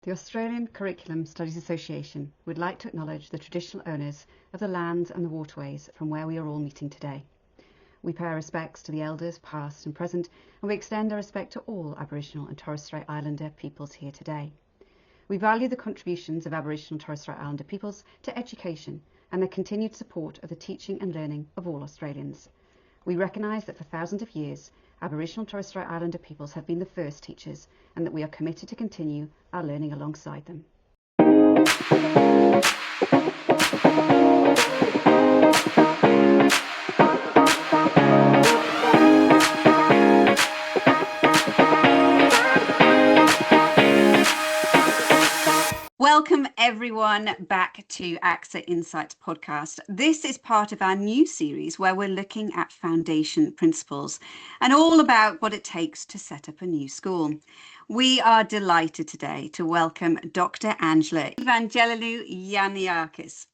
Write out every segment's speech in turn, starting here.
The Australian Curriculum Studies Association would like to acknowledge the traditional owners of the lands and the waterways from where we are all meeting today. We pay our respects to the elders past and present, and we extend our respect to all Aboriginal and Torres Strait Islander peoples here today. We value the contributions of Aboriginal and Torres Strait Islander peoples to education and their continued support of the teaching and learning of all Australians. We recognise that for thousands of years, Aboriginal and Torres Strait Islander peoples have been the first teachers, and that we are committed to continue our learning alongside them. Welcome everyone back to ACSA Insights podcast. This is part of our new series where we're looking at foundation principles and all about what it takes to set up a new school. We are delighted today to welcome Dr. Angela Evangelinou Yiannakis.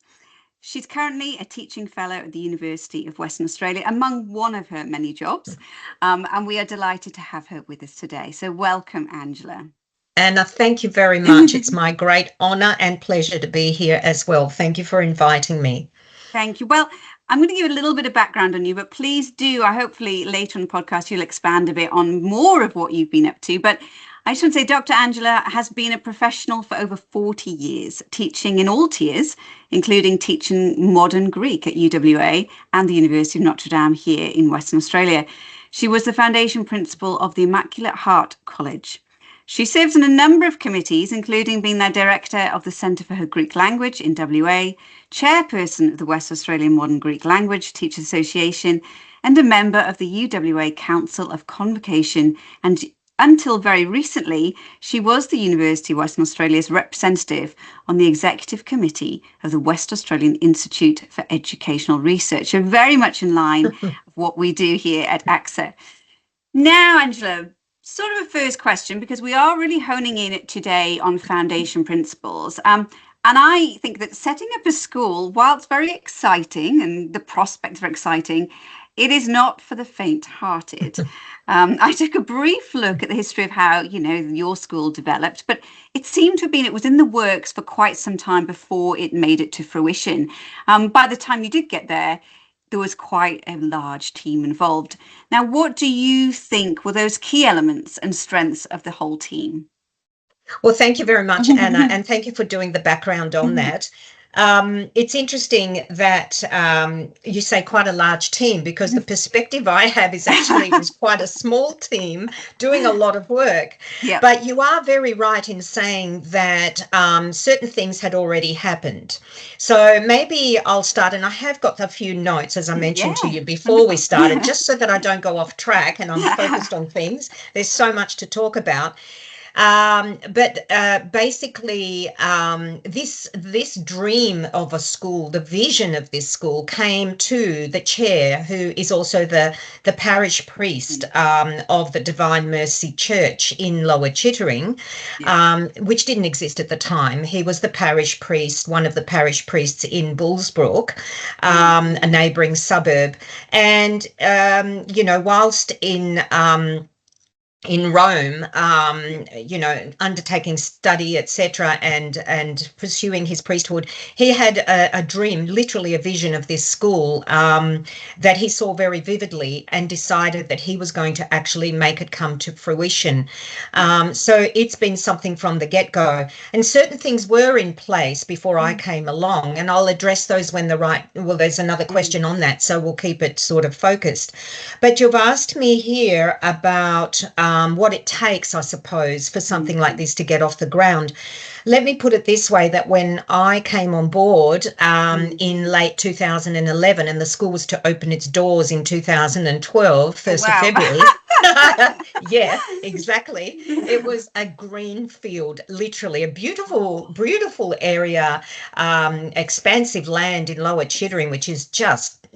She's currently a teaching fellow at the University of Western Australia, among one of her many jobs, and we are delighted to have her with us today. So welcome, Angela. Anna, thank you very much. It's my great honour and pleasure to be here as well. Thank you for inviting me. Thank you. Well, I'm going to give a little bit of background on you, but please do, hopefully later in the podcast, you'll expand a bit on more of what you've been up to. But I just want to say Dr. Angela has been a professional for over 40 years, teaching in all tiers, including teaching modern Greek at UWA and the University of Notre Dame here in Western Australia. She was the foundation principal of the Immaculate Heart College. She serves on a number of committees, including being the director of the Centre for her Greek Language in WA, chairperson of the West Australian Modern Greek Language Teachers Association, and a member of the UWA Council of Convocation. And until very recently, she was the University of Western Australia's representative on the executive committee of the West Australian Institute for Educational Research. So very much in line with what we do here at ACSA. Now, Angela, sort of a first question, because we are really honing in today on foundation principles. And I think that setting up a school, while it's very exciting and the prospects are exciting, it is not for the faint-hearted. I took a brief look at the history of how, your school developed, but it seemed to have been, it was in the works for quite some time before it made it to fruition. By the time you did get there was quite a large team involved. Now, what do you think were those key elements and strengths of the whole team? Well, thank you very much, Anna, and thank you for doing the background on that. It's interesting that you say quite a large team, because the perspective I have is actually it was quite a small team doing a lot of work. Yep. But you are very right in saying that certain things had already happened. So maybe I'll start, and I have got a few notes, as I mentioned to you before we started, just so that I don't go off track and I'm focused on things. There's so much to talk about. But basically, this dream of a school, the vision of this school, came to the chair, who is also the parish priest of the Divine Mercy Church in Lower Chittering, which didn't exist at the time. He was the parish priest, one of the parish priests in Bullsbrook, a neighbouring suburb. And, whilst in Rome, undertaking study, etc., and pursuing his priesthood, he had a dream, literally a vision of this school that he saw very vividly, and decided that he was going to actually make it come to fruition. So it's been something from the get-go, and certain things were in place before I came along, and I'll address those when there's another question on that, so we'll keep it sort of focused. But you've asked me here about what it takes, I suppose, for something like this to get off the ground. Let me put it this way, that when I came on board in late 2011, and the school was to open its doors in 2012, 1st of February. Yeah, exactly. It was a green field, literally a beautiful, beautiful area, expansive land in Lower Chittering, which is just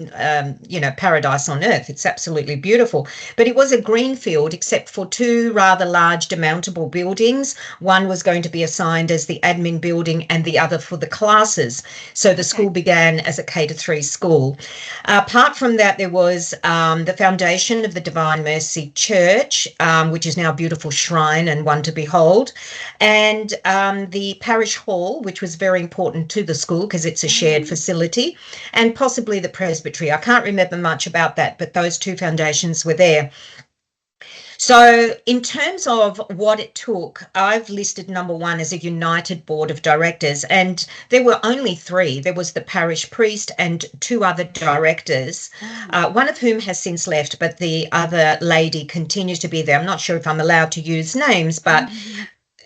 paradise on earth. It's absolutely beautiful. But it was a green field, except for two rather large demountable buildings. One was going to be assigned as the admin building and the other for the classes. So the school began as a K-3 school. Apart from that, there was the foundation of the Divine Mercy Church, which is now a beautiful shrine and one to behold, and the parish hall, which was very important to the school because it's a shared facility, and possibly the presbytery. I can't remember much about that, but those two foundations were there. So in terms of what it took, I've listed number one as a united board of directors, and there were only three. There was the parish priest and two other directors, one of whom has since left, but the other lady continues to be there. I'm not sure if I'm allowed to use names, but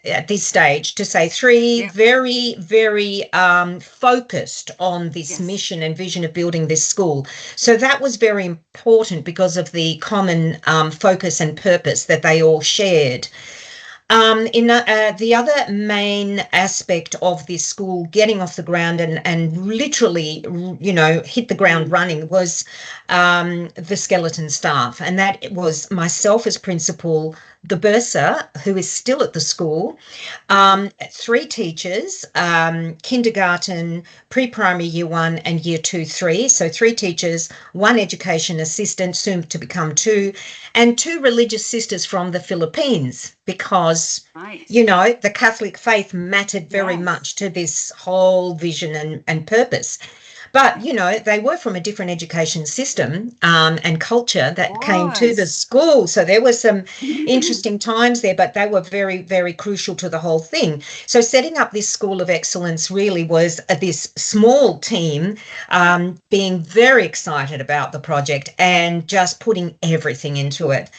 at this stage, to say three very, very focused on this mission and vision of building this school. So that was very important because of the common focus and purpose that they all shared. The other main aspect of this school getting off the ground and literally, hit the ground running was the skeleton staff. And that was myself as principal, the bursar, who is still at the school, three teachers, kindergarten, pre-primary year 1 and year 2-3. So three teachers, one education assistant, soon to become two, and two religious sisters from the Philippines, because, the Catholic faith mattered very much to this whole vision and purpose. But, they were from a different education system and culture that came to the school. So there were some interesting times there, but they were very, very crucial to the whole thing. So setting up this School of Excellence really was this small team being very excited about the project and just putting everything into it.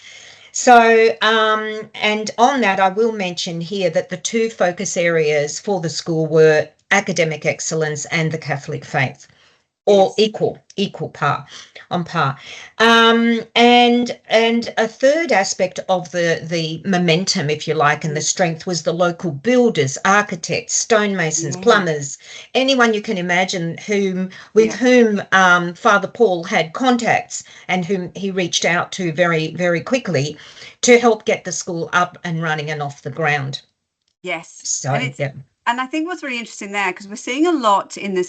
So, and on that, I will mention here that the two focus areas for the school were academic excellence and the Catholic faith. Or equal on par. And a third aspect of the momentum, if you like, and the strength was the local builders, architects, stonemasons, plumbers, anyone you can imagine with whom Father Paul had contacts and whom he reached out to very, very quickly to help get the school up and running and off the ground. Yes. So, And I think what's really interesting there, because we're seeing a lot in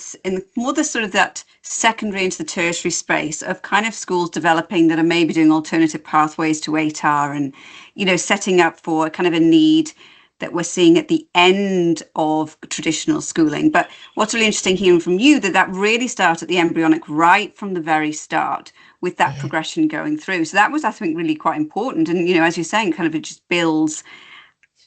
more the sort of that secondary into the tertiary space of kind of schools developing that are maybe doing alternative pathways to ATAR and, setting up for kind of a need that we're seeing at the end of traditional schooling. But what's really interesting hearing from you that really started at the embryonic right from the very start with that progression going through. So that was, I think, really quite important. And, as you're saying, kind of it just builds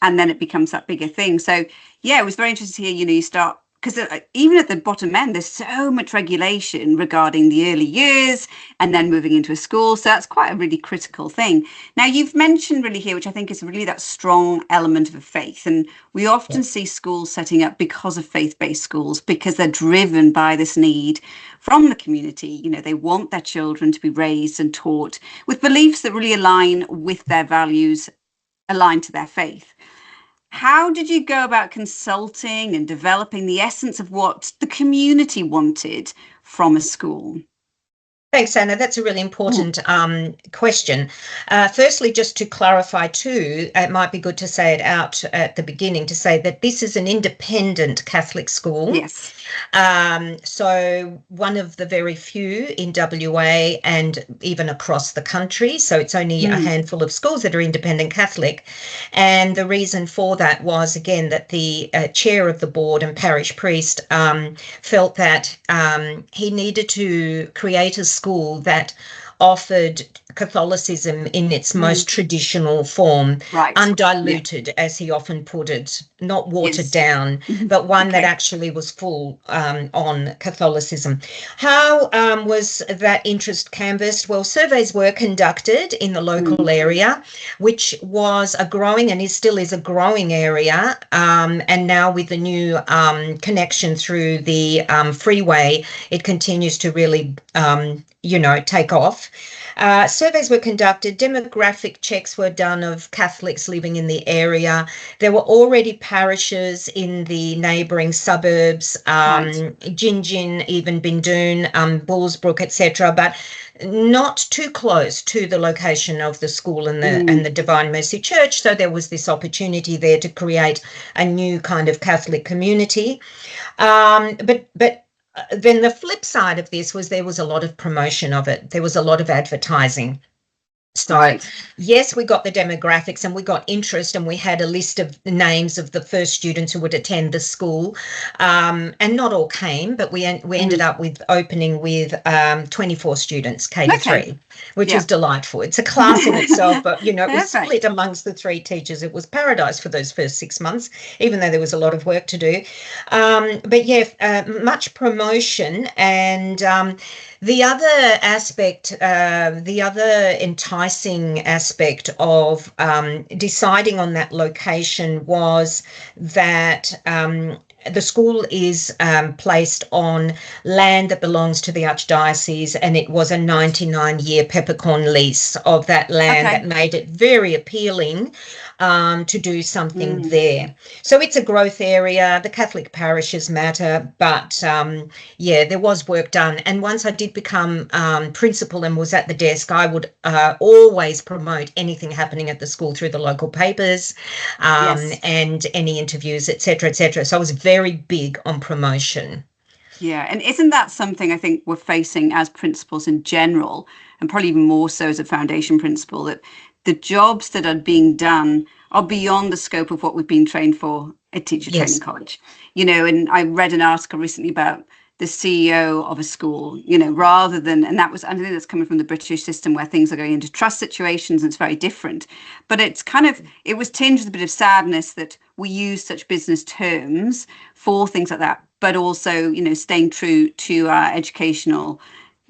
and then it becomes that bigger thing. So, it was very interesting to hear, you start, because even at the bottom end, there's so much regulation regarding the early years and then moving into a school. So that's quite a really critical thing. Now, you've mentioned really here, which I think is really that strong element of a faith. And we often see schools setting up because of faith-based schools, because they're driven by this need from the community. They want their children to be raised and taught with beliefs that really align with their values, aligned to their faith. How did you go about consulting and developing the essence of what the community wanted from a school? Thanks, Anna. That's a really important question. Firstly, just to clarify too, it might be good to say it out at the beginning, to say that this is an independent Catholic school. Yes. So one of the very few in WA and even across the country. So it's only a handful of schools that are independent Catholic. And the reason for that was, again, that the chair of the board and parish priest felt that he needed to create a school that offered Catholicism in its most traditional form, undiluted, as he often put it, not watered down, but one that actually was full on Catholicism. How was that interest canvassed? Well, surveys were conducted in the local area, which was a growing and still is a growing area. And now with the new connection through the freeway, it continues to really take off. Surveys were conducted, demographic checks were done of Catholics living in the area. There were already parishes in the neighbouring suburbs, Gingin, even Bindoon, Bullsbrook, etc., but not too close to the location of the school and the Divine Mercy Church. So there was this opportunity there to create a new kind of Catholic community. But then the flip side of this was there was a lot of promotion of it. There was a lot of advertising. So, yes, we got the demographics and we got interest, and we had a list of the names of the first students who would attend the school. And not all came, but we ended up with opening with 24 students, K to 3, which is delightful. It's a class in itself, but, it was split amongst the 3 teachers. It was paradise for those first 6 months, even though there was a lot of work to do. Much promotion. And the other aspect, the other enticing aspect of deciding on that location was that the school is placed on land that belongs to the Archdiocese, and it was a 99-year peppercorn lease of that land that made it very appealing to do something there. So it's a growth area. The Catholic parishes matter, but there was work done. And once I did become principal and was at the desk, I would always promote anything happening at the school through the local papers and any interviews, etc., etc. So I was very big on promotion. Yeah, and isn't that something I think we're facing as principals in general, and probably even more so as a foundation principal, that the jobs that are being done are beyond the scope of what we've been trained for at Teacher Training College. And I read an article recently about the CEO of a school, rather than, and that was, I think that's coming from the British system where things are going into trust situations and it's very different. But it's it was tinged with a bit of sadness that we use such business terms for things like that, but also, staying true to our educational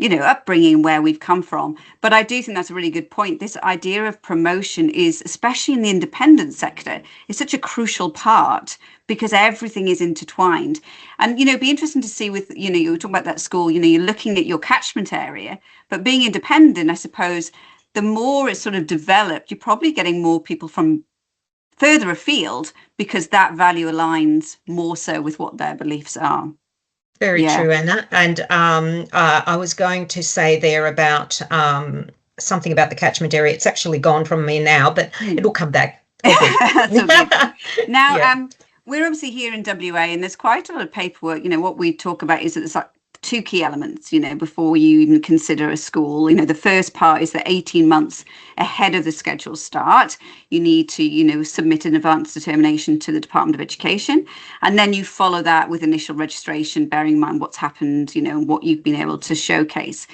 upbringing, where we've come from. But I do think that's a really good point. This idea of promotion is, especially in the independent sector, is such a crucial part because everything is intertwined. And, it'd be interesting to see with, you were talking about that school, you're looking at your catchment area, but being independent, I suppose, the more it's sort of developed, you're probably getting more people from further afield because that value aligns more so with what their beliefs are. Very true, Anna. And I was going to say there about something about the catchment area. It's actually gone from me now, but it'll come back. Now, we're obviously here in WA, and there's quite a lot of paperwork. What we talk about is that there's like 2 key elements, before you even consider a school. The first part is that 18 months ahead of the scheduled start, you need to, submit an advance determination to the Department of Education. And then you follow that with initial registration, bearing in mind what's happened, and what you've been able to showcase.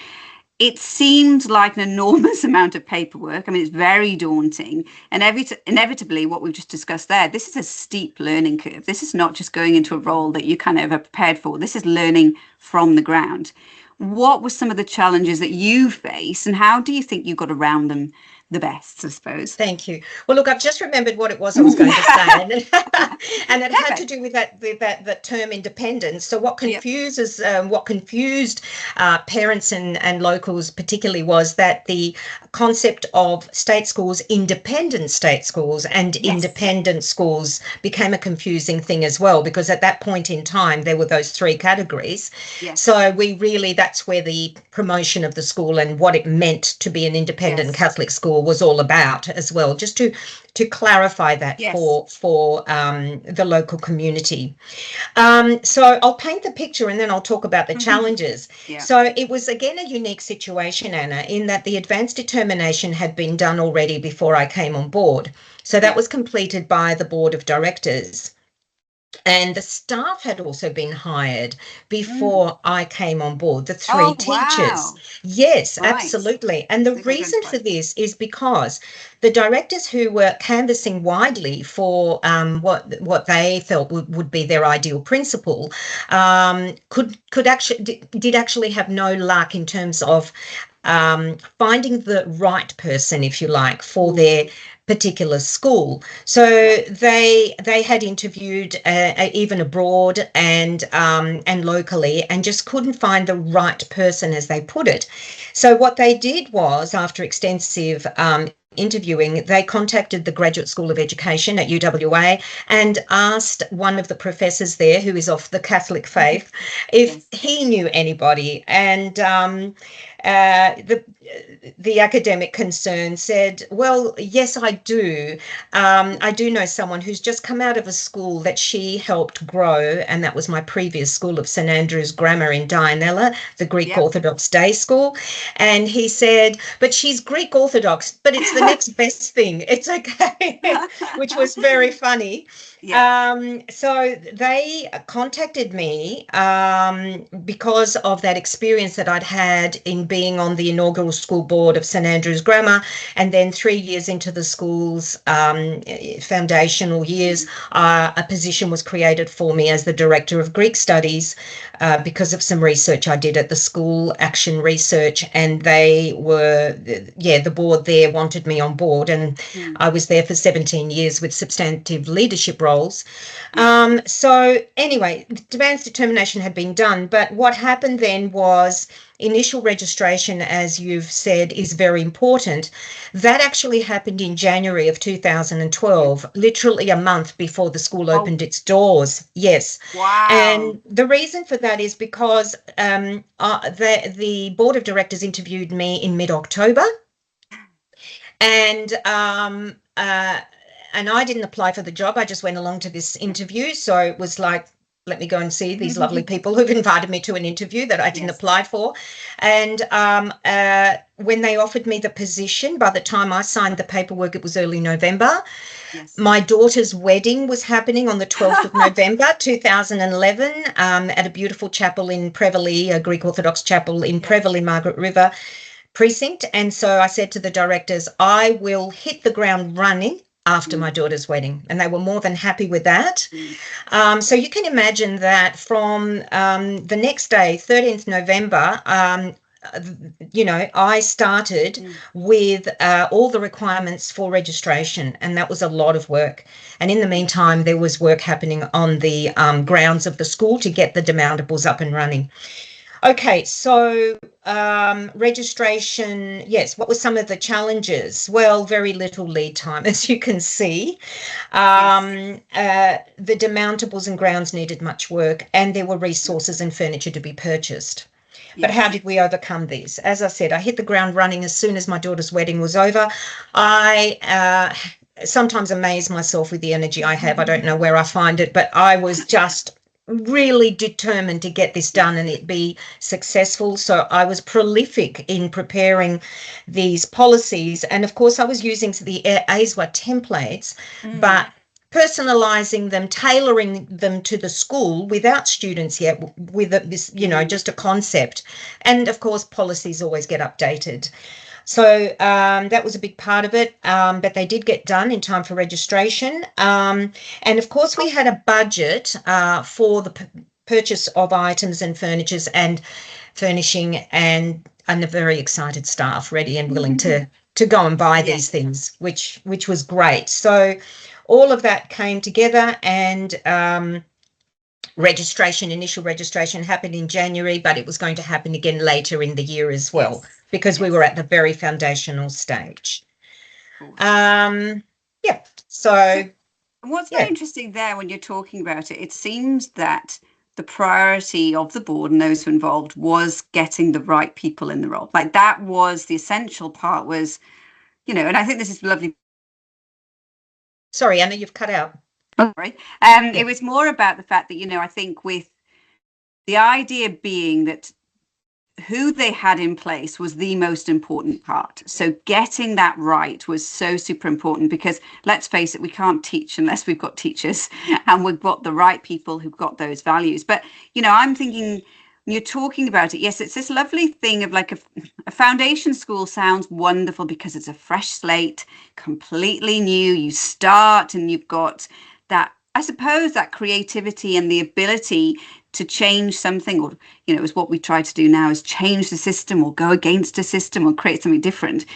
It seemed like an enormous amount of paperwork. I mean, it's very daunting. And inevitably, what we've just discussed there, this is a steep learning curve. This is not just going into a role that you kind of are prepared for. This is learning from the ground. What were some of the challenges that you face, and how do you think you got around them the best, I suppose? Thank you. Well, look, I've just remembered what it was I was going to say, and it had to do with that term independence. So what confused parents and locals particularly was that the concept of state schools, independent state schools, and independent schools became a confusing thing as well, because at that point in time there were those 3 categories. So that's where the promotion of the school and what it meant to be an independent Catholic school was all about as well, just to clarify that for the local community. So I'll paint the picture and then I'll talk about the challenges. So it was again a unique situation, Anna, in that the advanced determination had been done already before I came on board. So that was completed by the board of directors. And the staff had also been hired before I came on board, the 3 teachers. Wow. Yes, absolutely. And the reason for this is because the directors who were canvassing widely for what they felt would be their ideal principal did actually have no luck in terms of finding the right person, if you like, for their particular school. So they had interviewed even abroad and locally, and just couldn't find the right person, as they put it. So what they did was, after extensive interviewing, they contacted the Graduate School of Education at UWA and asked one of the professors there, who is of the Catholic faith, if he knew anybody. And the academic concern said, well, yes, I do. I do know someone who's just come out of a school that she helped grow, and that was my previous school of St Andrew's Grammar in Dianella, the Greek Orthodox day school. And he said, but she's Greek Orthodox, but it's the next best thing. It's okay, which was very funny. So they contacted me because of that experience that I'd had in being on the inaugural school board of St Andrew's Grammar, and then 3 years into the school's foundational years, a position was created for me as the Director of Greek Studies because of some research I did at the school, Action Research, and they were, the board there wanted me on board, and I was there for 17 years with substantive leadership roles. So anyway, advanced determination had been done, but what happened then was initial registration, as you've said, is very important. That actually happened in January of 2012, literally a month before the school opened its doors. Yes. Wow. And the reason for that is because the board of directors interviewed me in mid-October, and I didn't apply for the job. I just went along to this interview. So it was like, let me go and see these lovely people who've invited me to an interview that I didn't apply for. And when they offered me the position, by the time I signed the paperwork, it was early November. My daughter's wedding was happening on the 12th of November, 2011, at a beautiful chapel in Prevelly, a Greek Orthodox chapel in Prevelly, Margaret River precinct. And so I said to the directors, I will hit the ground running after my daughter's wedding, and they were more than happy with that. So you can imagine that from the next day, 13th November, I started with all the requirements for registration, and that was a lot of work. And in the meantime, there was work happening on the grounds of the school to get the demountables up and running. Okay, so registration, yes, what were some of the challenges? Well, very little lead time, as you can see. The demountables and grounds needed much work, and there were resources and furniture to be purchased. But how did we overcome these? As I said, I hit the ground running as soon as my daughter's wedding was over. I sometimes amaze myself with the energy I have. I don't know where I find it, but I was just really determined to get this done and it be successful. So I was prolific in preparing these policies. And of course, I was using the AISWA templates, but personalizing them, tailoring them to the school without students yet, with this, just a concept. And of course, policies always get updated. So that was a big part of it, but they did get done in time for registration. And of course, we had a budget for the purchase of items and furnitures and furnishing, and a very excited staff ready and willing to go and buy these things, which was great. So all of that came together, and initial registration happened in January, but it was going to happen again later in the year as well, because we were at the very foundational stage. So what's very interesting there when you're talking about it, it seems that the priority of the board and those who were involved was getting the right people in the role. Like that was the essential part, was, and I think this is lovely. Sorry, Anna, you've cut out. Oh, sorry. It was more about the fact that, I think with the idea being that who they had in place was the most important part. So getting that right was so super important, because let's face it, we can't teach unless we've got teachers and we've got the right people who've got those values. But, I'm thinking when you're talking about it, yes, it's this lovely thing of like a foundation school sounds wonderful because it's a fresh slate, completely new. You start and you've got that, I suppose, that creativity and the ability to change something, or, you know, is what we try to do now is change the system or go against a system or create something different.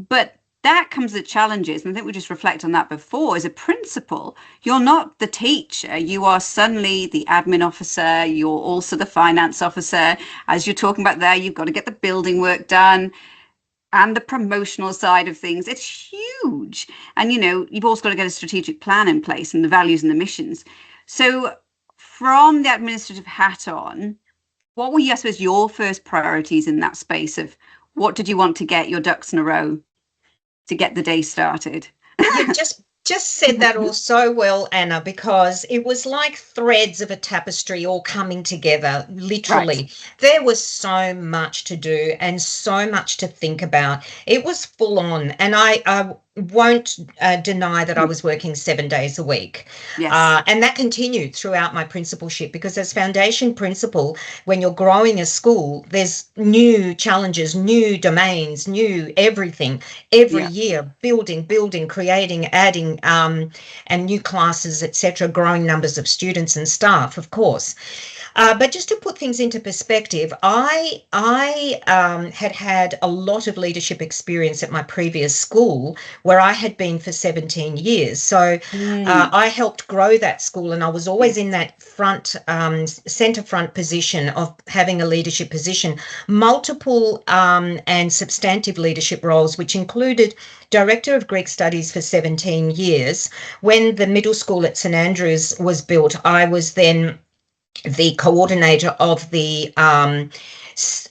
But that comes with challenges. And I think we just reflect on that before. As a principal, you're not the teacher. You are suddenly the admin officer. You're also the finance officer. As you're talking about there, you've got to get the building work done and the promotional side of things. It's huge. And, you know, you've also got to get a strategic plan in place and the values and the missions. So from the administrative hat on, what were, I suppose, your first priorities in that space of what did you want to get your ducks in a row to get the day started? You just said that all so well, Anna, because it was like threads of a tapestry all coming together, literally. Right. There was so much to do and so much to think about. It was full on. And I won't deny that I was working 7 days a week. Yes. And that continued throughout my principalship, because as foundation principal, when you're growing a school, there's new challenges, new domains, new everything every year, building, creating, adding, and new classes, etc., growing numbers of students and staff, of course. But just to put things into perspective, I had a lot of leadership experience at my previous school, where I had been for 17 years. So I helped grow that school, and I was always in that centre front position of having a leadership position, multiple and substantive leadership roles, which included Director of Greek Studies for 17 years. When the middle school at St Andrews was built, I was then the coordinator of the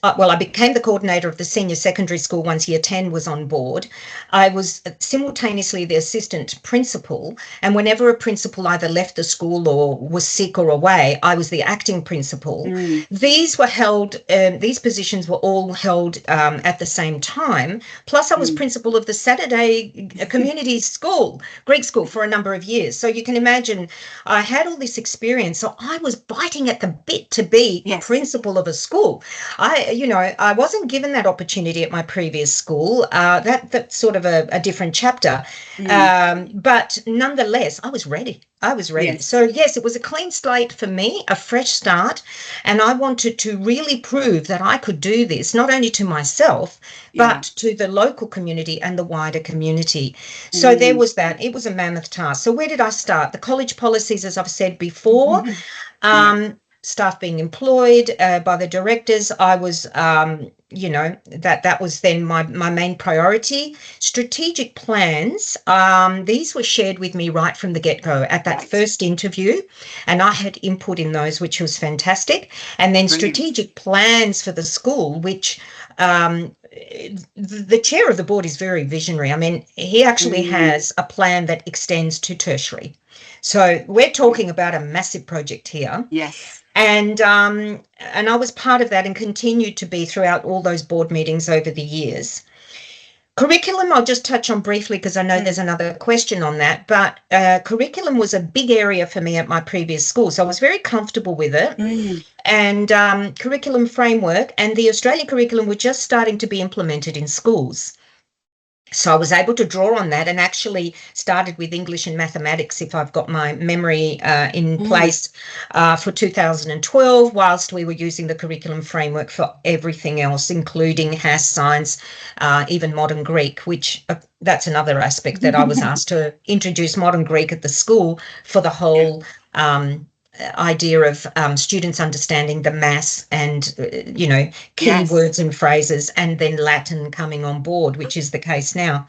I became the coordinator of the senior secondary school once year 10 was on board. I was simultaneously the assistant principal, and whenever a principal either left the school or was sick or away, I was the acting principal. These were held, these positions were all held at the same time. Plus I was principal of the Saturday community school, Greek school, for a number of years. So you can imagine I had all this experience. So I was biting at the bit to be principal of a school. I wasn't given that opportunity at my previous school. That's sort of a different chapter. But nonetheless, I was ready. Yes. So, yes, it was a clean slate for me, a fresh start. And I wanted to really prove that I could do this, not only to myself, but to the local community and the wider community. So there was that. It was a mammoth task. So where did I start? The college policies, as I've said before, staff being employed by the directors. I was, that was then my main priority. Strategic plans, these were shared with me right from the get-go at that first interview, and I had input in those, which was fantastic. And then strategic plans for the school, which the chair of the board is very visionary. I mean, he actually has a plan that extends to tertiary. So we're talking about a massive project here. Yes. And I was part of that and continued to be throughout all those board meetings over the years. Curriculum, I'll just touch on briefly because I know there's another question on that, but curriculum was a big area for me at my previous school, so I was very comfortable with it. And curriculum framework and the Australian curriculum were just starting to be implemented in schools. So I was able to draw on that and actually started with English and mathematics, if I've got my memory in place, for 2012, whilst we were using the curriculum framework for everything else, including HASS, science, even modern Greek, which that's another aspect that I was asked to introduce modern Greek at the school for the whole idea of students understanding the mass and key words and phrases, and then Latin coming on board, which is the case now.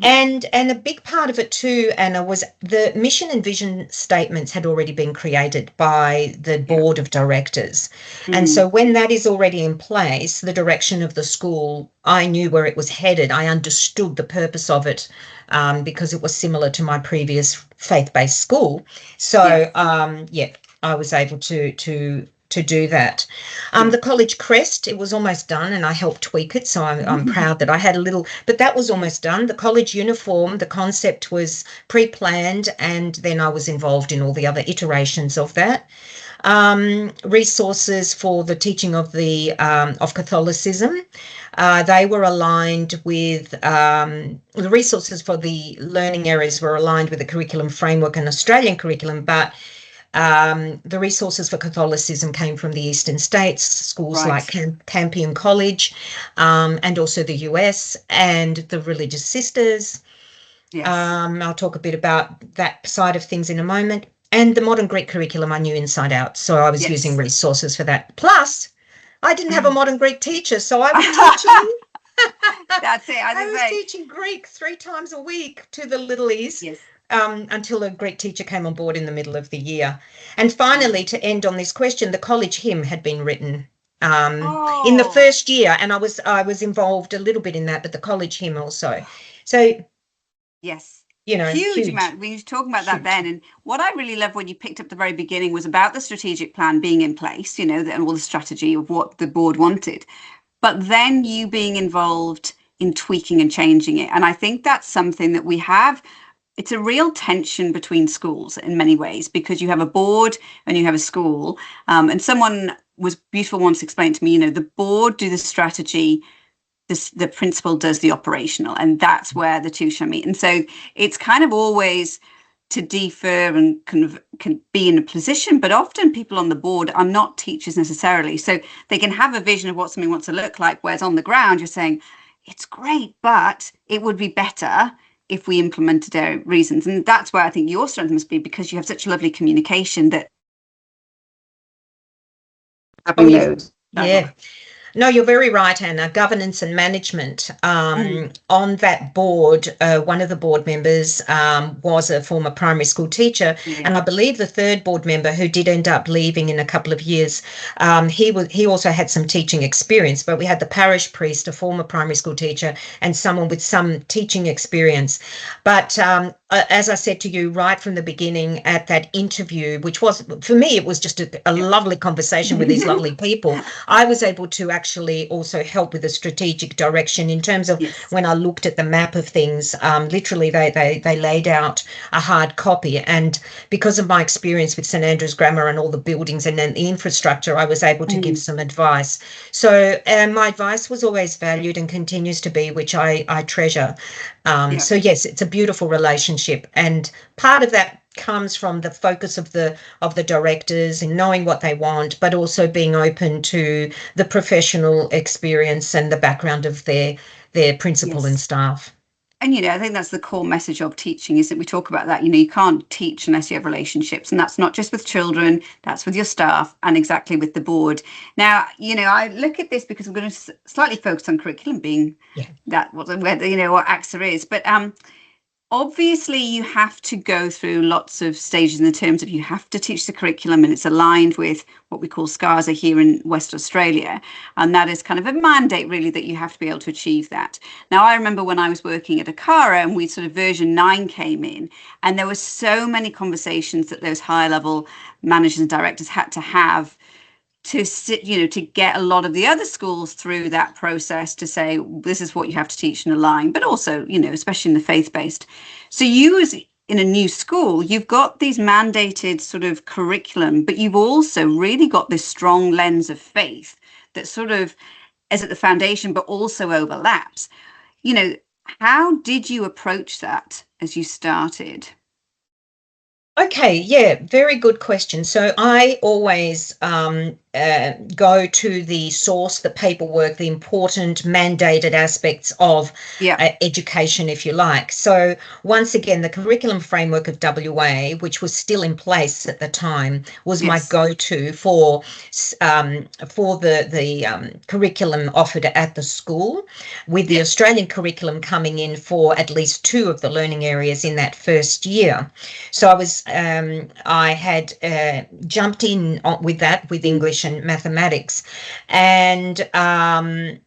and a big part of it too, Anna, was the mission and vision statements had already been created by the board of directors. And so when that is already in place, the direction of the school, I knew where it was headed. I understood the purpose of it because it was similar to my previous faith-based school. So, I was able to do that. The college crest, it was almost done, and I helped tweak it. So I'm proud that I had a little, but that was almost done. The college uniform, the concept was pre-planned, and then I was involved in all the other iterations of that. Resources for the teaching of of Catholicism. They were aligned with the resources for the learning areas were aligned with the curriculum framework and Australian curriculum, but The resources for Catholicism came from the Eastern States, schools Right. like Campion College, and also the US, and the Religious Sisters. Yes. I'll talk a bit about that side of things in a moment. And the modern Greek curriculum I knew inside out, so I was Yes. using resources for that. Plus, I didn't have a modern Greek teacher, so I was teaching. That's it. I was teaching Greek 3 times a week to the littlies. Yes. Until a Greek teacher came on board in the middle of the year. And finally, to end on this question, the college hymn had been written in the first year, and I was involved a little bit in that, but the college hymn also. So yes, huge amount. We were talking about that then, and what I really love when you picked up the very beginning was about the strategic plan being in place, and all the strategy of what the board wanted, but then you being involved in tweaking and changing it. And I think that's something that we have. It's a real tension between schools in many ways, because you have a board and you have a school. And someone was beautiful once explained to me, the board do the strategy, the principal does the operational, and that's where the two shall meet. And so it's kind of always to defer and can be in a position, but often people on the board are not teachers necessarily. So they can have a vision of what something wants to look like, whereas on the ground you're saying, it's great, but it would be better if we implemented our reasons. And that's where I think your strength must be, because you have such lovely communication that yeah. No, you're very right, Anna. Governance and management. On that board, one of the board members was a former primary school teacher, and I believe the third board member, who did end up leaving in a couple of years, he also had some teaching experience. But we had the parish priest, a former primary school teacher, and someone with some teaching experience. But as I said to you right from the beginning at that interview, which was, for me, it was just a lovely conversation with these lovely people, I was able to actually also help with the strategic direction in terms of when I looked at the map of things. Literally, they laid out a hard copy. And because of my experience with St Andrew's Grammar and all the buildings and then the infrastructure, I was able to give some advice. So my advice was always valued and continues to be, which I treasure. So yes, it's a beautiful relationship, and part of that comes from the focus of the directors and knowing what they want, but also being open to the professional experience and the background of their principal and staff. And, I think that's the core message of teaching, is that we talk about that, you can't teach unless you have relationships. And that's not just with children, that's with your staff and exactly with the board. Now, I look at this because I'm going to slightly focus on curriculum being that, what ACTA is. But obviously, you have to go through lots of stages in the terms of you have to teach the curriculum, and it's aligned with what we call SCARSA here in West Australia. And that is kind of a mandate, really, that you have to be able to achieve that. Now, I remember when I was working at ACARA and we sort of version 9 came in, and there were so many conversations that those higher level managers and directors had to have to sit, to get a lot of the other schools through that process to say, this is what you have to teach and align, but also, especially in the faith-based. So you, as in a new school, you've got these mandated sort of curriculum, but you've also really got this strong lens of faith that sort of is at the foundation, but also overlaps. How did you approach that as you started? Okay, yeah, very good question. So I always go to the source, the paperwork, the important mandated aspects of education, if you like. So once again, the curriculum framework of WA, which was still in place at the time, was my go-to for the curriculum offered at the school, with the Australian curriculum coming in for at least 2 of the learning areas in that first year. So I had jumped in with that, with English and mathematics, and I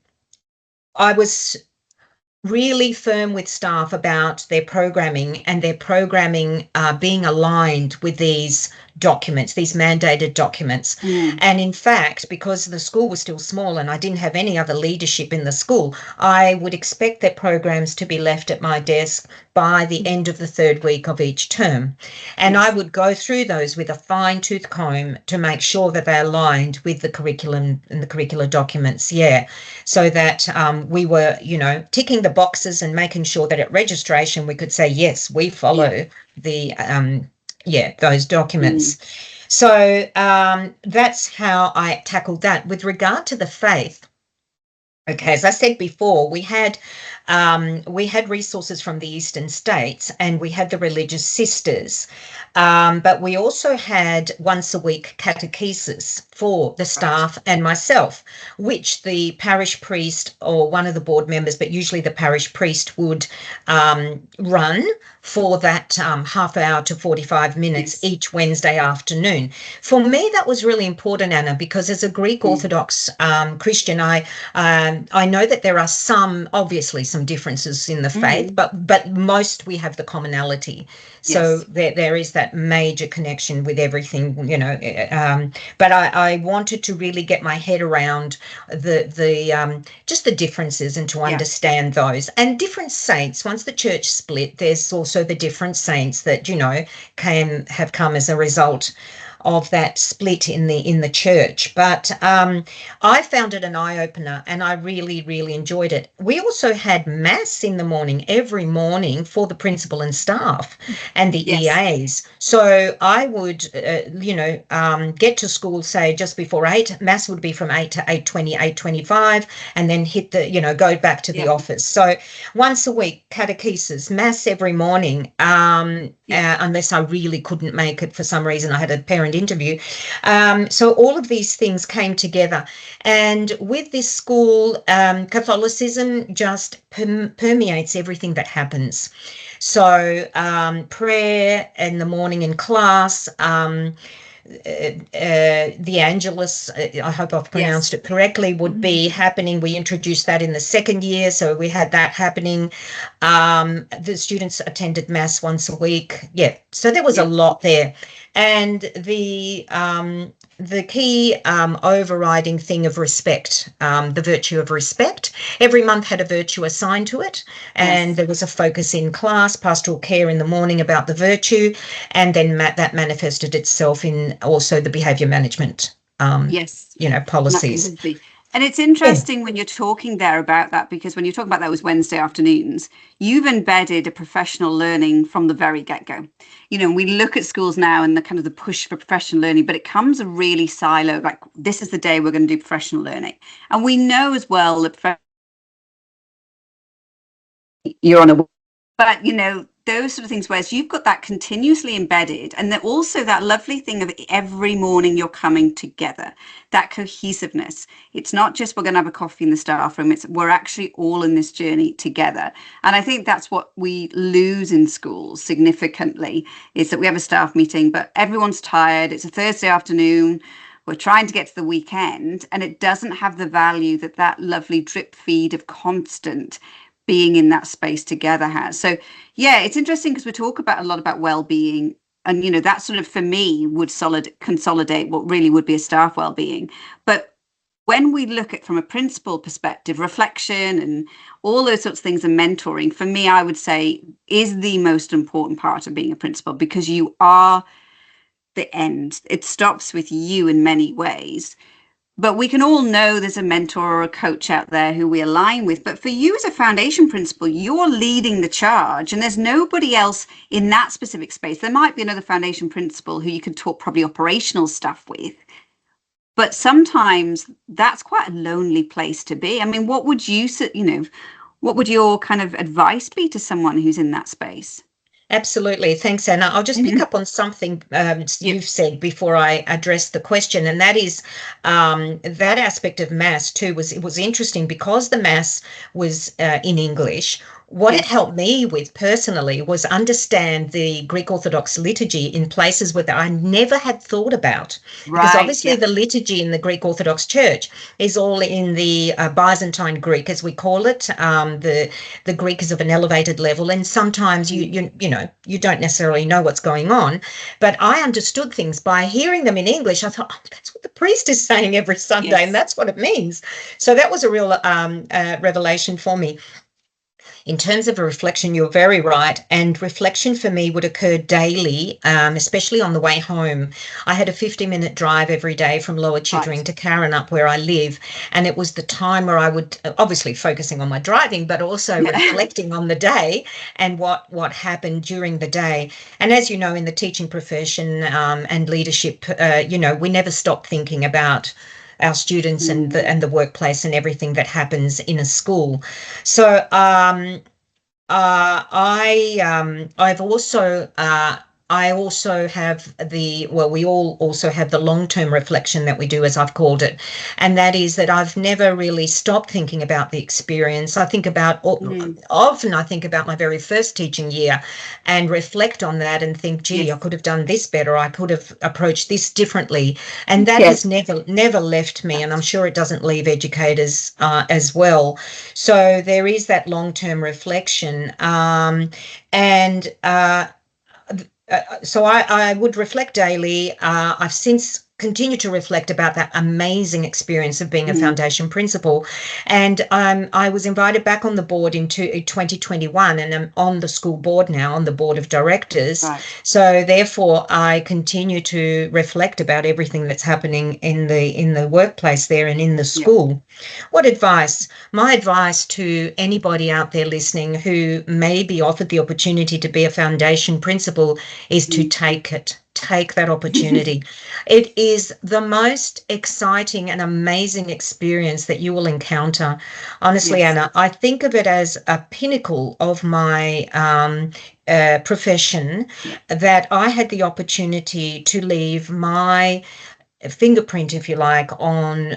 was really firm with staff about their programming and their programming being aligned with these documents, these mandated documents. And in fact, because the school was still small and I didn't have any other leadership in the school, I would expect their programs to be left at my desk by the end of the 3rd week of each term. And I would go through those with a fine-tooth comb to make sure that they aligned with the curriculum and the curricular documents, so that we were, ticking the boxes and making sure that at registration we could say, yes, we follow the those documents. So that's how I tackled that. With regard to the faith, okay, as I said before, we had resources from the eastern states, and we had the religious sisters, but we also had once a week catechesis for the staff and myself, which the parish priest or one of the board members, but usually the parish priest, would run for that half hour to 45 minutes each Wednesday afternoon. For me, that was really important, Anna, because as a Greek Orthodox Christian, I know that there are obviously some differences in the faith, but most we have the commonality. So there is that major connection with everything, you know. But I wanted to really get my head around the just the differences and to understand those. And different saints, once the church split, there's also the different saints that, you know, have come as a result of that split in the church. But I found it an eye-opener, and I really, really enjoyed it. We also had mass in the morning, every morning, for the principal and staff and the EAs. So I would, get to school, say, just before 8. Mass would be from 8 to 8:20, 8:25, and then go back to the office. So once a week, catechesis, mass every morning, unless I really couldn't make it for some reason. I had a parent interview. So all of these things came together. And with this school, Catholicism just permeates everything that happens. So prayer in the morning in class, the Angelus, I hope I've pronounced it correctly, would be happening. We introduced that in the second year, so we had that happening. The students attended mass once a week. So there was a lot there. And the key overriding thing of respect, the virtue of respect. Every month had a virtue assigned to it, and there was a focus in class, pastoral care in the morning about the virtue, and then that manifested itself in also the behaviour management, policies. Absolutely. And it's interesting when you're talking there about that, because when you talk about those Wednesday afternoons, you've embedded a professional learning from the very get-go. You know, we look at schools now and the kind of the push for professional learning, but it comes a really siloed, like, this is the day we're going to do professional learning. And we know as well that you're on a, but, you know, those sort of things, whereas you've got that continuously embedded, and then also that lovely thing of every morning you're coming together, that cohesiveness. It's not just we're going to have a coffee in the staff room, it's we're actually all in this journey together. And I think that's what we lose in schools significantly, is that we have a staff meeting, but everyone's tired, it's a Thursday afternoon, we're trying to get to the weekend, and it doesn't have the value that lovely drip feed of constant being in that space together has. So it's interesting, because we talk about a lot about well-being, and you know, that sort of, for me, would consolidate what really would be a staff well-being. But when we look at from a principal perspective, reflection and all those sorts of things, and mentoring, for me, I would say, is the most important part of being a principal, because you are the end. It stops with you in many ways. But we can all know there's a mentor or a coach out there who we align with. But for you as a foundation principal, you're leading the charge, and there's nobody else in that specific space. There might be another foundation principal who you could talk probably operational stuff with. But sometimes that's quite a lonely place to be. I mean, what would what would your kind of advice be to someone who's in that space? Absolutely. Thanks, Anna. I'll just pick up on something you've said before I address the question, and that is that aspect of Mass too was interesting, because the Mass was in English. What it helped me with personally was understand the Greek Orthodox liturgy in places where I never had thought about. Because obviously the liturgy in the Greek Orthodox Church is all in the Byzantine Greek, as we call it. The Greek is of an elevated level, and sometimes you don't necessarily know what's going on. But I understood things by hearing them in English. I thought, that's what the priest is saying every Sunday, and that's what it means. So that was a real revelation for me. in terms of a reflection, you're very right. And reflection for me would occur daily, especially on the way home. I had a 50-minute drive every day from Lower Chittering to Karrinyup, where I live. And it was the time where I would, obviously focusing on my driving, but also reflecting on the day and what happened during the day. And as you know, in the teaching profession and leadership, we never stop thinking about our students and the workplace and everything that happens in a school. So I also have we all also have the long-term reflection that we do, as I've called it. And that is that I've never really stopped thinking about the experience. Often I think about my very first teaching year and reflect on that and think, gee, I could have done this better. I could have approached this differently. And that has never left me. And I'm sure it doesn't leave educators as well. So there is that long-term reflection. So I would reflect daily. I've since continued to reflect about that amazing experience of being a foundation principal. And I was invited back on the board in 2021, and I'm on the school board now, on the board of directors. Right. So therefore, I continue to reflect about everything that's happening in the workplace there and in the school. Yep. What advice? My advice to anybody out there listening who may be offered the opportunity to be a foundation principal is to take it. Take that opportunity. It is the most exciting and amazing experience that you will encounter. Honestly, Anna, I think of it as a pinnacle of my profession, that I had the opportunity to leave my fingerprint, if you like, on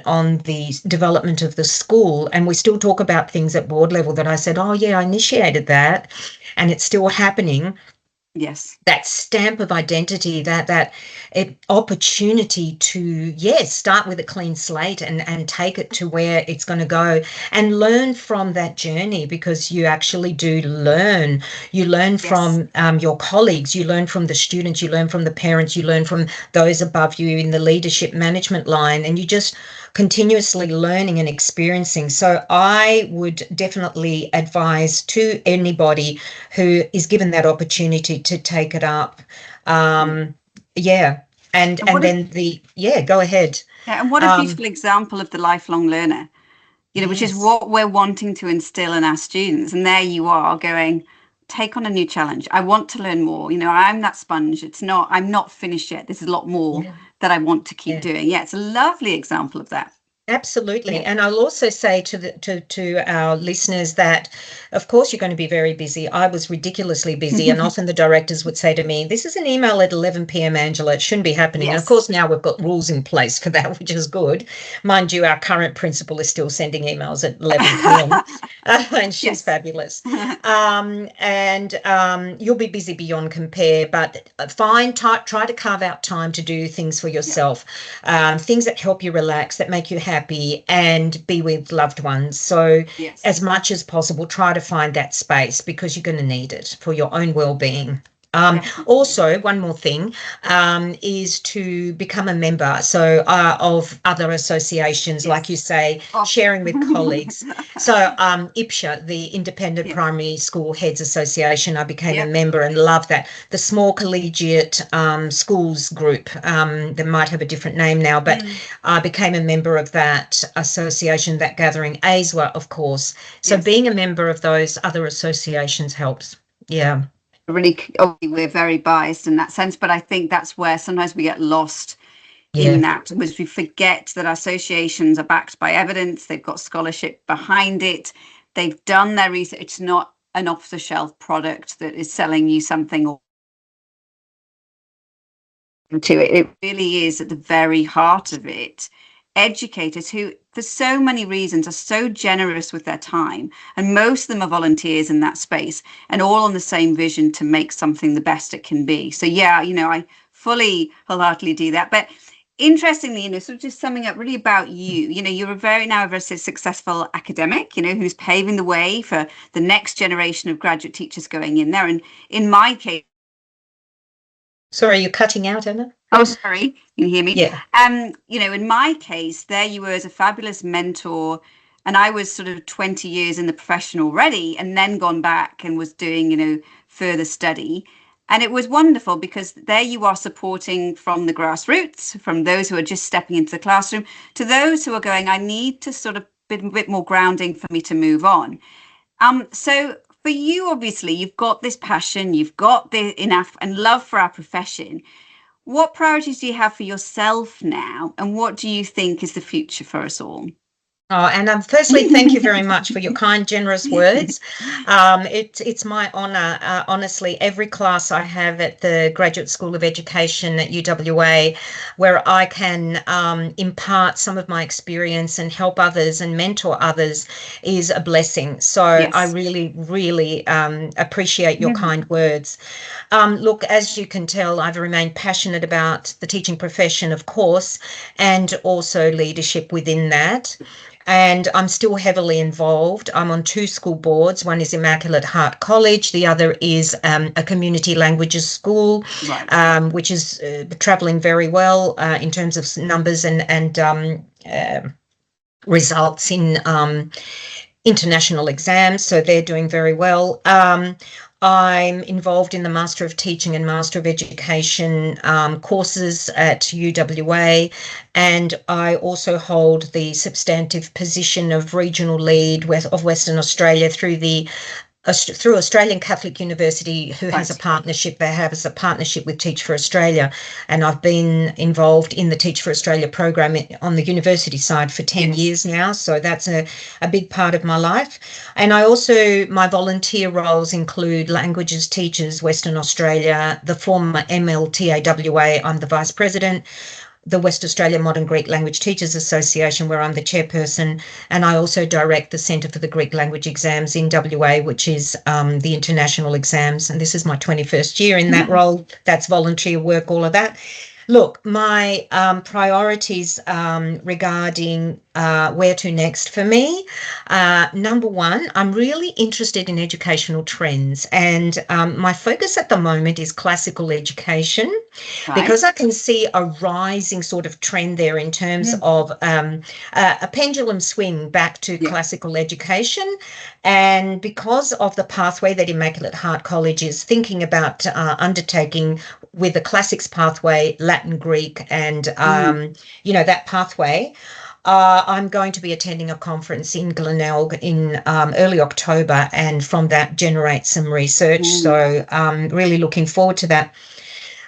the development of the school. And we still talk about things at board level that I said, oh yeah, I initiated that and it's still happening. Yes, that stamp of identity, that opportunity to start with a clean slate and take it to where it's going to go and learn from that journey, because you actually do learn. You learn from your colleagues, you learn from the students, you learn from the parents, you learn from those above you in the leadership management line, and you just continuously learning and experiencing. So I would definitely advise to anybody who is given that opportunity to take it up. And then go ahead. Yeah, and what a beautiful example of the lifelong learner, which is what we're wanting to instill in our students. And there you are going, take on a new challenge. I want to learn more. I'm that sponge. I'm not finished yet. There's a lot more that I want to keep doing. Yeah, it's a lovely example of that. Absolutely. Yeah. And I'll also say to our listeners that, of course, you're going to be very busy. I was ridiculously busy, and often the directors would say to me, this is an email at 11 p.m, Angela. It shouldn't be happening. Yes. And of course, now we've got rules in place for that, which is good. Mind you, our current principal is still sending emails at 11 p.m. And she's fabulous. You'll be busy beyond compare, but try to carve out time to do things for yourself, things that help you relax, that make you happy, and be with loved ones. So as much as possible, try to find that space, because you're going to need it for your own well-being. Also, one more thing is to become a member of other associations, like you say, sharing with colleagues. So IPSHA, the Independent Primary School Heads Association, I became a member and love that. The Small Collegiate Schools Group, they might have a different name now, but I became a member of that association, that gathering. ASWA, of course. So being a member of those other associations helps. Yeah. Really, we're very biased in that sense, but I think that's where sometimes we get lost in that, because we forget that associations are backed by evidence, they've got scholarship behind it, they've done their research. It's not an off-the-shelf product that is selling you something or to it. It really is at the very heart of it educators who, for so many reasons, are so generous with their time, and most of them are volunteers in that space, and all on the same vision to make something the best it can be. So I fully wholeheartedly do that. But interestingly, sort of just summing up really about you, you're a very successful academic, who's paving the way for the next generation of graduate teachers going in there. And in my case, sorry, you're cutting out, Emma. Oh, sorry. Can you hear me? Yeah. In my case, there you were as a fabulous mentor And I was sort of 20 years in the profession already, and then gone back and was doing, further study. And it was wonderful because there you are supporting from the grassroots, from those who are just stepping into the classroom to those who are going, I need to sort of a bit more grounding for me to move on. So for you, obviously, you've got this passion, you've got the enough and love for our profession. What priorities do you have for yourself now? And what do you think is the future for us all? Oh, and firstly, thank you very much for your kind, generous words. It's my honour. Honestly, every class I have at the Graduate School of Education at UWA, where I can impart some of my experience and help others and mentor others, is a blessing. So yes. I really, really appreciate your kind words. Look, as you can tell, I've remained passionate about the teaching profession, of course, and also leadership within that. And I'm still heavily involved. I'm on 2 school boards. One is Immaculate Heart College. The other is a community languages school, right. Which is travelling very well in terms of numbers and results in international exams. So they're doing very well. I'm involved in the Master of Teaching and Master of Education courses at UWA, and I also hold the substantive position of Regional Lead of Western Australia through Australian Catholic University, who has a partnership. They have a partnership with Teach for Australia, and I've been involved in the Teach for Australia program on the university side for 10 years now. So that's a big part of my life. And I also, my volunteer roles include Languages Teachers Western Australia, the former WMGLTA WA, I'm the Vice President, the West Australia Modern Greek Language Teachers Association, where I'm the chairperson, and I also direct the Centre for the Greek Language Exams in WA, which is the international exams, and this is my 21st year in that role. That's volunteer work, all of that. Look, my priorities regarding where to next for me. Number one, I'm really interested in educational trends, and my focus at the moment is classical education, because I can see a rising sort of trend there in terms of a pendulum swing back to classical education, and because of the pathway that Immaculate Heart College is thinking about undertaking with the classics pathway, Latin, Greek, and that pathway. I'm going to be attending a conference in Glenelg in early October, and from that generate some research. So I'm really looking forward to that.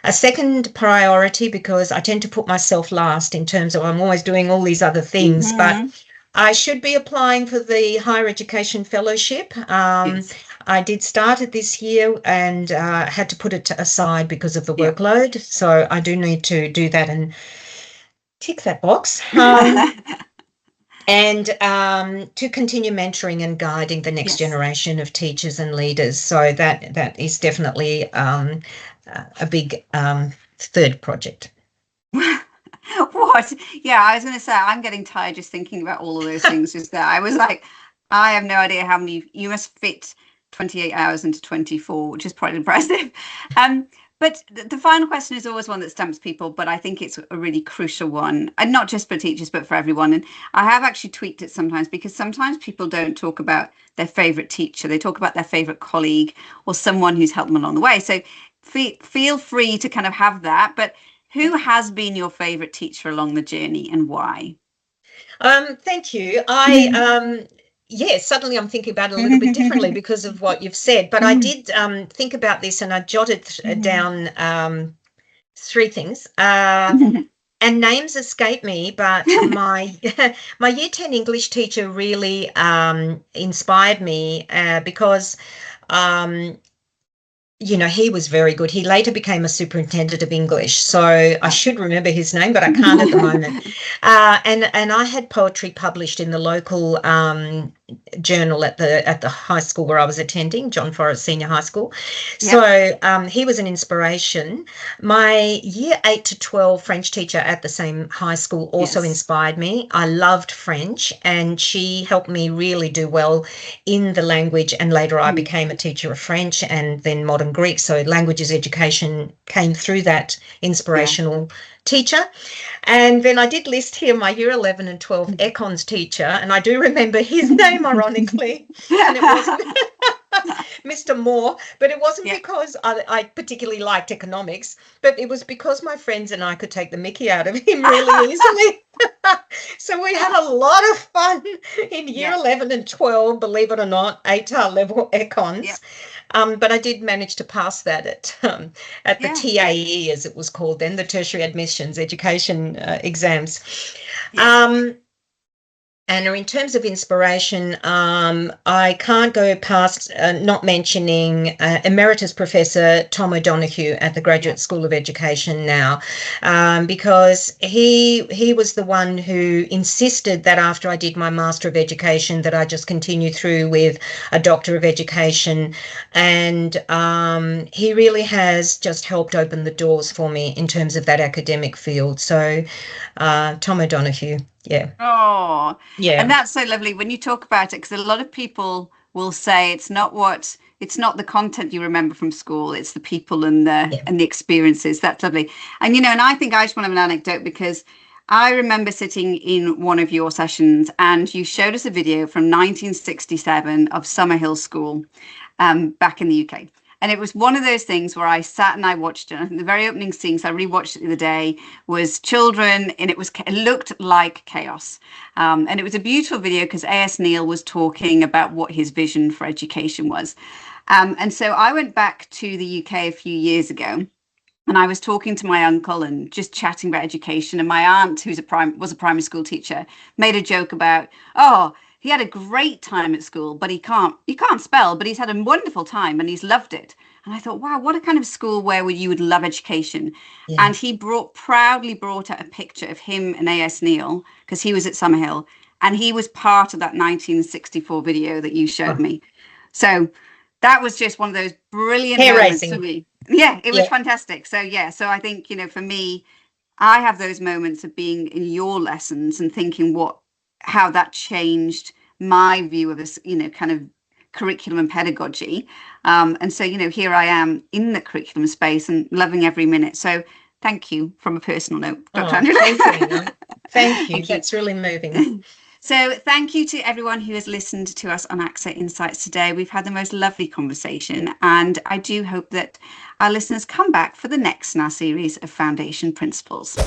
A second priority, because I tend to put myself last in terms of I'm always doing all these other things, but I should be applying for the Higher Education Fellowship. I did start it this year and had to put it aside because of the workload. So I do need to do that and tick that box. And to continue mentoring and guiding the next generation of teachers and leaders. So that is definitely a big third project. What? Yeah, I was going to say, I'm getting tired just thinking about all of those things just there. I was like, I have no idea how many, you must fit 28 hours into 24, which is quite impressive. But the final question is always one that stumps people, but I think it's a really crucial one, and not just for teachers, but for everyone. And I have actually tweaked it sometimes, because sometimes people don't talk about their favourite teacher. They talk about their favourite colleague or someone who's helped them along the way. So feel free to kind of have that. But who has been your favourite teacher along the journey, and why? Thank you. Yes, suddenly I'm thinking about it a little bit differently because of what you've said. But I did think about this, and I jotted down 3 things. And names escape me, but my Year 10 English teacher really inspired me because he was very good. He later became a superintendent of English, so I should remember his name, but I can't at the moment. And I had poetry published in the local journal at the high school where I was attending, John Forrest Senior High School. So he was an inspiration. My Year 8 to 12 French teacher at the same high school also inspired me. I loved French, and she helped me really do well in the language, and later I became a teacher of French and then modern and Greek. So languages education came through that inspirational teacher. And then I did list here my year 11 and 12 econs teacher, and I do remember his name, ironically, and it wasn't Mr. Moore, but it wasn't because I particularly liked economics, but it was because my friends and I could take the mickey out of him really easily. So we had a lot of fun in year 11 and 12, believe it or not, ATAR level econs. But I did manage to pass that at the TAE, as it was called then, the Tertiary Admissions Education exams. And in terms of inspiration, I can't go past not mentioning Emeritus Professor Tom O'Donoghue at the Graduate School of Education now, because he was the one who insisted that after I did my Master of Education that I just continue through with a Doctor of Education, and he really has just helped open the doors for me in terms of that academic field. So Tom O'Donoghue. Oh, and that's so lovely when you talk about it, because a lot of people will say it's not the content you remember from school, it's the people and the experiences. That's lovely. And and I think I just want to have an anecdote, because I remember sitting in one of your sessions and you showed us a video from 1967 of Summerhill School back in the UK. And it was one of those things where I sat and I watched it. I think the very opening scene, so I rewatched it the other day, was children, and it looked like chaos. And it was a beautiful video because A.S. Neil was talking about what his vision for education was. And so I went back to the UK a few years ago, and I was talking to my uncle and just chatting about education. And my aunt, who's was a primary school teacher, made a joke about, he had a great time at school, but he can't spell, but he's had a wonderful time and he's loved it. And I thought, wow, what a kind of school where you would love education. And he proudly brought out a picture of him and A.S. Neil, because he was at Summerhill, and he was part of that 1964 video that you showed me. So that was just one of those brilliant moments for me. Yeah, it was fantastic. So so I think, for me, I have those moments of being in your lessons and thinking how that changed my view of this, kind of curriculum and pedagogy. And so, here I am in the curriculum space and loving every minute. So thank you from a personal note, Dr. Angela. Thank you. Thank you. That's really moving. So thank you to everyone who has listened to us on ACSA Insights today. We've had the most lovely conversation, and I do hope that our listeners come back for the next in our series of Foundation Principles.